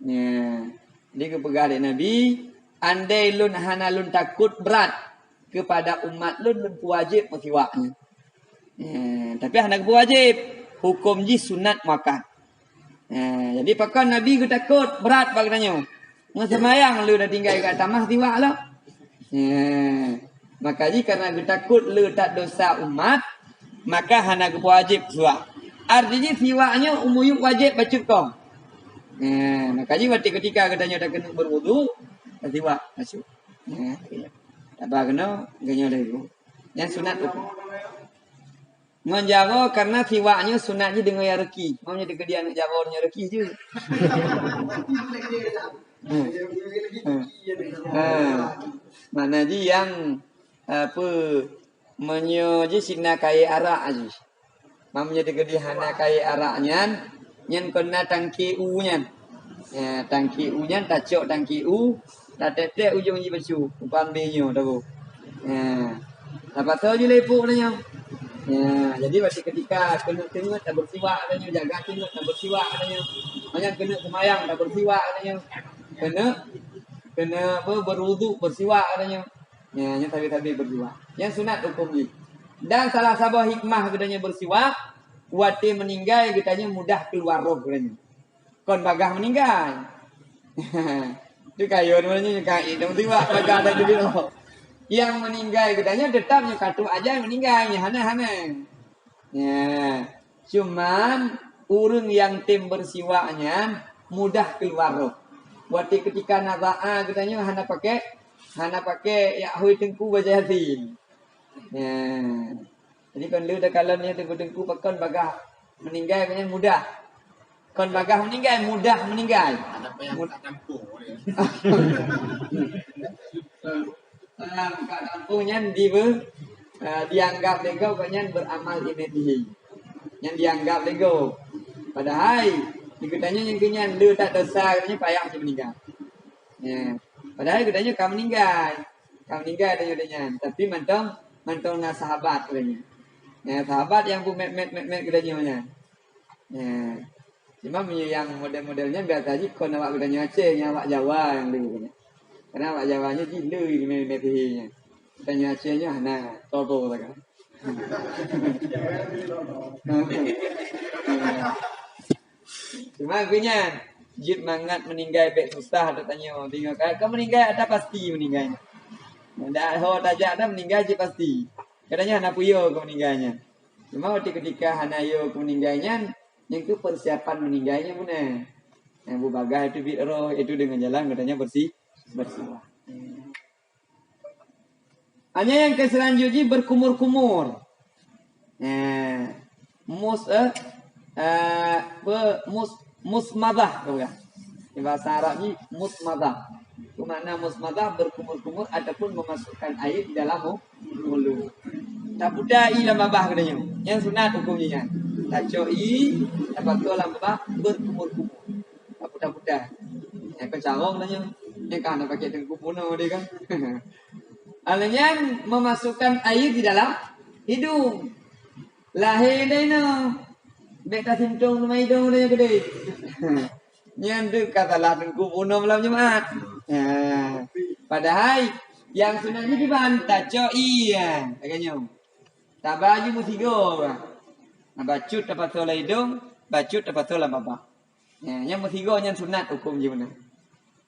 Jadi kepegang Nabi, andai lun hana lun takut berat kepada umat lun wajib siwaknya. Tapi hendak wajib hukum ji sunat makan. Jadi pakai Nabi kita takut berat bagainya. Semayang lu dah tinggal kat tamah tiwak lah. Maka ji karena kita takut lu tak dosa umat, maka hendak wajib suak. Artinya tiwaknya umuyuk wajib bacut kong. Maka ji waktu ketika katanya dah kena berwudu, tiwak bacut. Tak apa kena ganyo dah itu. Yang sunat hukum. Ngonjago karena siwaknya sunatnya dengan yang reki. Maunya dekat dia nak jago dengan reki je. Mana je yang apa menyoji sina kaya arak aje. Maunya dekat dia hana kaya araknya, nyen kena tangki u-nya. Tangki u-nya tak cok tangki u, tak tetek ujung je besu. Upan benyo tahu. Apa tahu je lepuk nanya. Jadi waktu ketika kena tengok tak bersiwak adanya, jaga tengok tak bersiwak adanya. Banyak kena semayang tak bersiwak adanya. Kena apa berwudu bersiwak adanya. Yang tabi-tabi bersiwak. Yang sunat hukum ni. Dan salah satu hikmah katanya bersiwak, waktu meninggal katanya mudah keluar roh katanya. Kon bagah meninggal. Tu kayu namanya kai dong siwak bagah ada jadi roh. Yang meninggal katanya tetapnya katu aja meninggalnya hana-hana. Cuman urung yang tim bersiwaknya mudah keluar roh. Waktu ketika naba'a katanya hana pakai ya hui tengku baca yasin. Jadi kon lu dah kalonnya tengku pakon bagah meninggal katanya mudah. Kon bagah meninggal mudah meninggal. Ada apa yang campur ya. Kat kampungnya dianggap lego banyak beramal imetihi. Yang dianggap lego. Padahal dikutanya yang kenyan lu tak dosa katanya payah macam meninggal. Padahal katanya kamu meninggal. Kamu meninggal katanya. Tapi mantong dengan sahabat katanya. Sahabat yang pun met katanya. Cuma yang model-modelnya biasa aja kon awak katanya Aceh, yang awak Jawa yang dulu katanya. Karena awak Jawanya jilu ini metihinya. Tanya Acehnya hana toto kan. Cuma punya jid mangat meninggal bek susah ada tanya tengok kau meninggal ada pasti meninggalnya. Ndak ho tajak dah meninggal je pasti. Katanya hana puyo kau meninggalnya. Cuma waktu ketika hanayo meninggalnya, yang itu persiapan meninggalnya mana? Yang berbagai itu roh itu dengan jalan katanya bersih. Hanya yang ke selanjutnya berkumur-kumur. Musmadah, di bahasa Arabnya musmadah. Itu makna musmadah berkumur-kumur ataupun memasukkan air di dalam mulut. Tak budai dalam babah katanya. Yang sunat hukumnya. Tak coi, dapat tu dalam babah berkumur-kumur. Tak budak-budak. Yang kecarong katanya. Yang kan nak pakai dengan kupuno dia kan. Alanya memasukkan air di dalam hidung. Lahir dia no. Bek tak simptung sama hidung dia gede. Yang katalah dengan kupuno malam Jumat. Padahal yang sunatnya di bantah coi ya. Katanya. Tak baju musigo. Bacut dapat solah hidung, bacut dapat solah babah. Yang musigo yang sunat hukum gimana?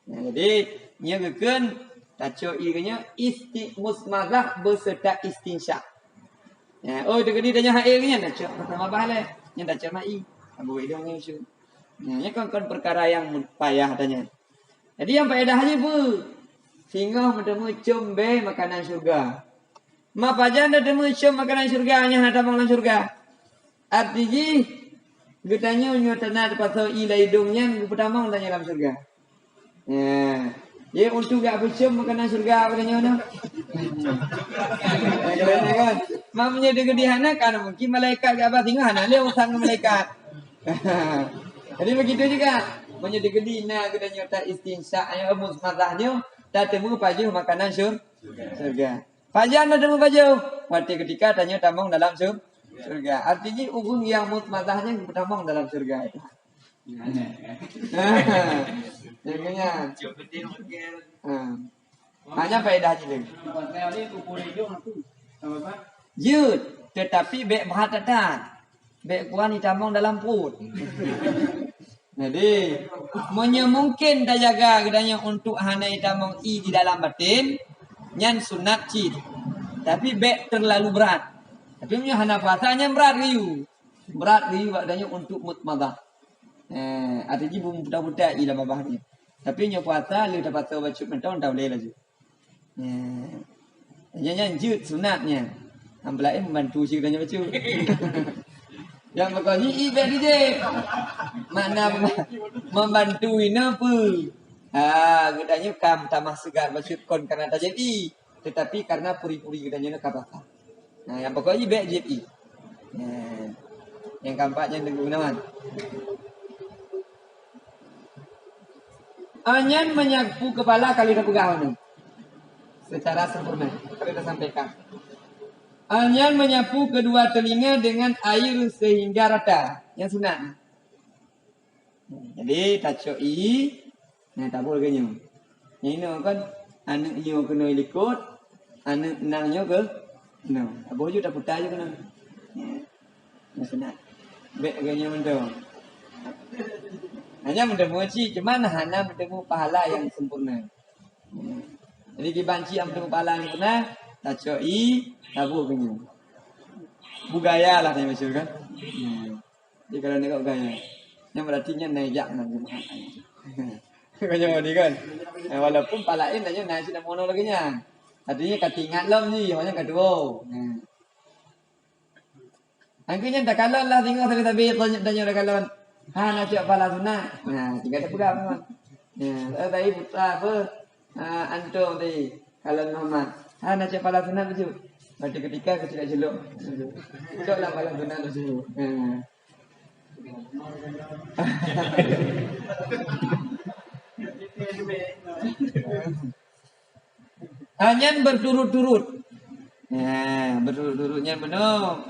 Jadi nya geukeun taco'i nya musmadah beserta istinsyak. Oh itu gede tanya hair nya taco pertama bahaleh nya taco mai. Abu hidung nya usul. Nya kan perkara yang payah tanya. Jadi yang faedahnya bu sehingga menemu combe makanan surga. Ma pajan ada temu makanan surga nya ada makanan surga. Artinya getanya nyotana dapat ila hidungnya pertama tanya dalam surga. Ya untuk gak bercium makanan surga katanya no. Katanya kan. Mamanya dia gedihana kan mungkin malaikat gak apa tinggal hana dia usang malaikat. Jadi begitu juga. Menjadi gedina katanya tak istinsa aya musmadahnya tak temu baju makanan surga. Fajar ada temu baju. Waktu ketika tanya tamong dalam surga. Artinya ugun yang musmadahnya tamong dalam surga itu. Jadinya hanya faedah je. Jut, tetapi bek bahatatan. Bek kuan ditamong dalam perut. Jadi, mungkin dah jaga gedanya untuk hanai tamong i di dalam batin, nyan sunat cid. Tapi bek terlalu berat. Tapi punya hana puasanya berat riu. Berat riu adanya untuk mutmadah. Artinya bum budak-budak i dalam babahnya. Tapi nyo puasa lu dapat tahu baca mentong dah boleh lagi. Nyanyi jut sunatnya. Ambelai membantu si katanya baca. Yang pokoknya ibe DJ. Mana membantu ini apa? Katanya kam tamah segar baca kon karena tak jadi. Tetapi karena puri-puri katanya nak kabata. Nah, yang pokoknya ibe JI. Yang keempatnya digunakan. Anyan menyapu kepala kali dah pegang secara sempurna. Kali dah sampaikan. Anyan menyapu kedua telinga dengan air sehingga rata. Yang sunat. Jadi tacoi, nah tak boleh kenyum. Ini kan anak nyo kena ikut, anak nangnya ke, no. Abu juga tak putar juga kena. Yang sunat. Bek kenyum tu. Hanya menemu cuman hanya menemu pahala yang sempurna. Jadi dibanci yang menemu pahala yang sempurna, tacoi, tabu kenyum. Budaya lah yang masyhur kan. Jadi kalau nak gaya, yang berarti nya najak nak jemaah. Kenyum ni kan. Walaupun palain aja naik sudah mono lagi nya. Artinya katingat lom ni, hanya kedua. Angkanya tak kalon lah tinggal tapi tanya dah kalon. Nak cak pala sunat. Nah, jika ada pegang memang. Tadi putra apa? Antum tadi kalon Muhammad. Nak cak pala sunat tu. Pada ketika kecil celok. Celoklah pala sunat tu. Hanya berturut-turut. Berturut-turutnya benar.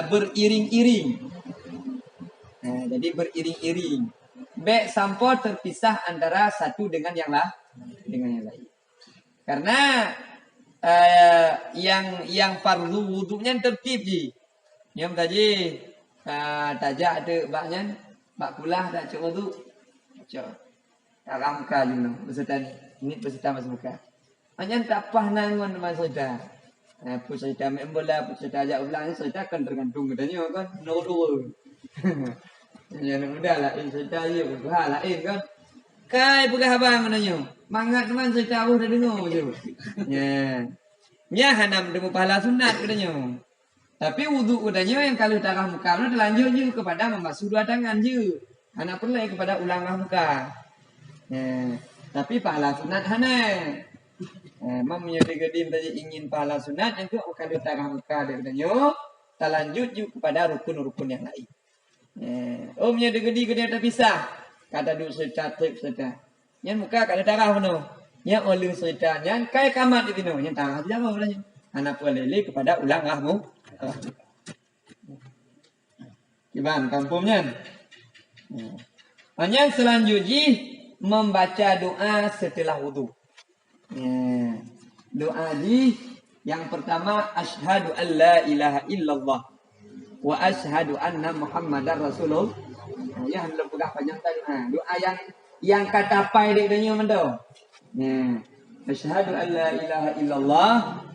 Beriring-iring. Jadi beriring-iring. Bek sampo terpisah antara satu dengan yang lain. Karena yang fardu wudunya tertib ji. Yang tadi tajak ada baknya, bak kulah tak cuk wudu. Cuk. Ramka juga beserta ini beserta masuk muka. Hanya tak pah nangon masuk dah. Apa cerita main bola, apa cerita ajak ulang, cerita kan tergantung katanya kan. No dua. Ya mudah lah, cerita je, berhal lain kan. Kai pegah abang katanya. Mangat teman cerita aku dah dengar je. Ya. Ya hanam demu pahala sunat katanya. Tapi wudu katanya yang kalau darah muka itu terlanjur je kepada membasuh dua tangan je. Anak perlu kepada ulangah muka. Ya. Tapi pahala sunat hana. Mam menyedih gedim tadi ingin pahala sunat yang tu kalau darah muka dia katanya terlanjut je kepada rukun-rukun yang lain. Oh menyedih gedim dia terpisah. Kata duk cerita trip cerita. Yang muka kada darah penuh. Yang oleh cerita yang kai kamat di sini. Yang darah dia apa katanya. Anak perlu kepada ulangahmu. Gimana kampungnya? Yang selanjutnya membaca doa setelah wudu. Doa di yang pertama asyhadu an la ilaha illallah wa asyhadu anna muhammadar rasulullah. Ya belum pegang panjang tadi. Doa yang kata pai dia tanya mendo. Asyhadu an la ilaha illallah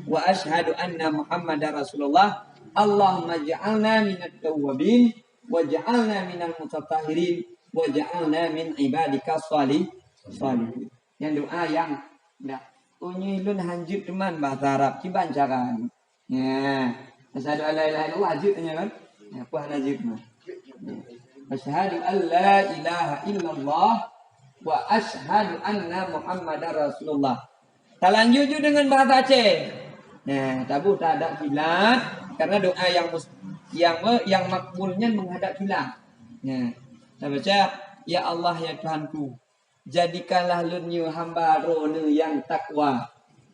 wa asyhadu anna muhammadar rasulullah. Allahumma ja'alna minat tawwabin waj'alna minal mutatahhirin waj'alna min ibadika salihin. Yang doa yang dak unyilun hanjut teman bahasa Arab kiban caran. Ya. Asyhadu an la ilaha illallah wajib tanya kan? Apa hanjut mah? Asyhadu an la ilaha illallah wa asyhadu anna muhammadar rasulullah. Terlanjut juga dengan bahasa Aceh. Nah, tabu tak ada kilat karena doa yang makbulnya menghadap kilat. Nah, kita baca ya Allah ya Tuhanku, jadikanlah lunyu hamba rone yang takwa,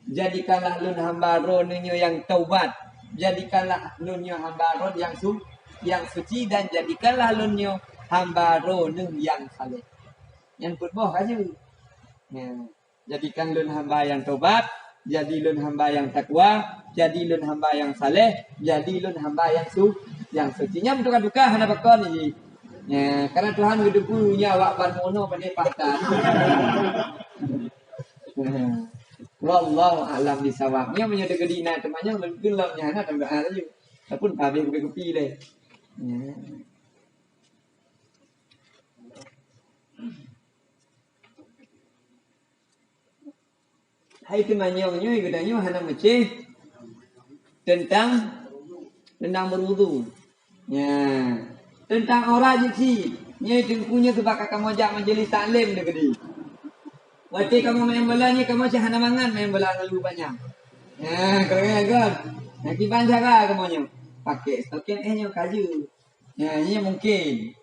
jadikanlah lun hamba rone yang taubat, jadikanlah lunyu hamba rone yang suci dan jadikanlah lunyu hamba rone yang saleh. Yang putboh aja. Ya. Jadikan lun hamba yang taubat, jadi lun hamba yang takwa, jadi lun hamba yang saleh, jadi lun hamba yang sucinya untuk duka hana bakon ni. Ya, karena Tuhan hidupunya awak ban mono pada patah. Wallahu a'lam bisawabnya menyada gedina temannya lebih lamnya hana tambah aja. Tapi pabe kopi deh. Ya. Hai temannya katanya hana meceh tentang berwudu. Ya. Tentang orang je si. Nya tengkunya tu bakal kamu ajak majlis taklim dah gede. Waktu kamu main bola ni kamu macam hana mangan main bola lalu banyak. Ya, keren kan? Nanti ban cara kamunya. Pakai stokin nya kaju. Ya, ini mungkin.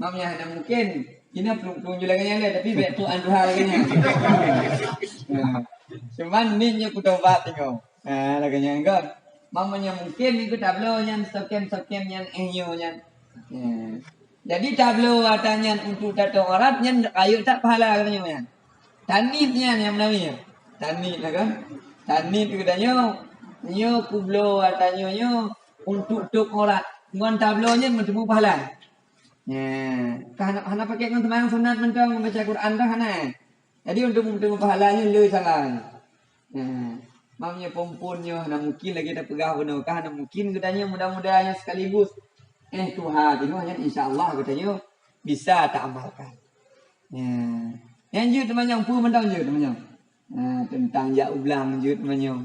Mamnya hana mungkin. Ini pelung juga lagi tapi betul anduha lagi nya. Cuman ni nya kutobat tengok. Lagi nya kan. Mamanya mungkin ni ku tablo nya stokin nya nya nya. Jadi tablo watanya untuk tato orang nya kayu tak pahala katanya ya. Tanitnya yang namanya. Tanit kan? Tanit katanya nyo kublo watanya nyo untuk tok orang. Ngon tablonya bertemu pahala. Ya, hana pakai ngon teman sunat mentang membaca Quran dah hana. Jadi untuk bertemu pahalanya le sangat. Mamnya pomponnya hana mungkin lagi dah pegah benar kah hana mungkin katanya mudah-mudahnya sekaligus. Tuhan itu hanya insya-Allah katanya bisa tak amalkan. Yang je temannya pu mentang je temannya. Tentang ya ulang je temannya.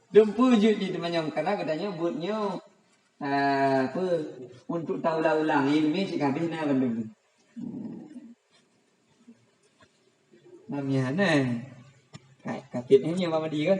Dempu je temannya karena katanya buatnya apa untuk tahu ulang ini si habis na bandung. Namanya nah. Kayak kapitnya mama dia kan.